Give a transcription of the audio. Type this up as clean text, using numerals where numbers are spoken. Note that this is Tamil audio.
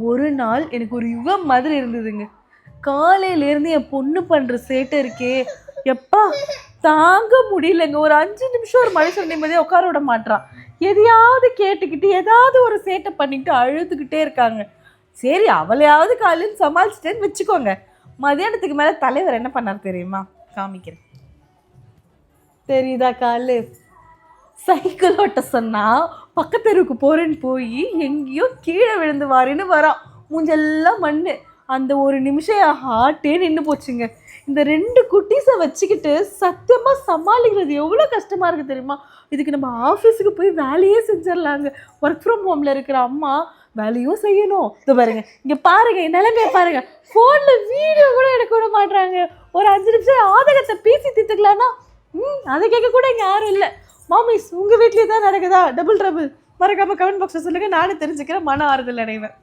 ஒரு நாள் எனக்கு ஒரு யுகம் மாதிரி இருந்ததுங்க. காலையிலேருந்து என் பொண்ணு பண்ற சேட்டை இருக்கே, எப்பா தாங்க முடியலங்க. ஒரு 5 நிமிஷம் ஒரு மனுஷன் நிம்மதியா உட்கார விட மாட்றான். எதையாவது கேட்டுக்கிட்டு, ஏதாவது ஒரு சேட்டை பண்ணிக்கிட்டு அழுதுகிட்டே இருக்காங்க. சரி அவளையாவது காலையில சமாளிச்சிட்டேன்னு வச்சுக்கோங்க. மதியானத்துக்கு மேல தலைவர் என்ன பண்ணார் தெரியுமா? காமிக்கிறேன். தெரியுதா காலு? சைக்கிள் ஓட்ட சொன்னா பக்கத்து தெருவுக்கு போறேன்னு போய் எங்கேயோ கீழே விழுந்து வாரின்னு வரான். மூஞ்செல்லாம் மண்ணு. அந்த ஒரு நிமிஷம் என் ஹார்ட்டே நின்று போச்சுங்க. இந்த 2 குட்டீஸை வச்சுக்கிட்டு சத்தியமா சமாளிக்கிறது எவ்வளோ கஷ்டமா இருக்கு தெரியுமா? இதுக்கு நம்ம ஆஃபீஸுக்கு போய் வேலையே செஞ்சிடலாங்க. ஒர்க் ஃப்ரம் ஹோம்ல இருக்கிற அம்மா வேலையும் செய்யணும். இது பாருங்க, இங்க பாருங்க, என் நிலைமையை பாருங்க. ஃபோன்ல வீடியோ கூட எடுக்க விட மாட்டாங்க. ஒரு 5 நிமிஷம் ஆதகத்தை பேசி தீர்த்துக்கலான்னா அதை கேட்க கூட இங்கே யாரும் இல்லை. மாமிஸ் உங்கள் வீட்லேயே தான் நடக்குதா டபுள் ட்ரபிள்? மறக்காமல் கமெண்ட் பாக்ஸில் சொல்லுங்கள், நானும் தெரிஞ்சுக்கிறேன், மன ஆறுதல் அடைவேன்.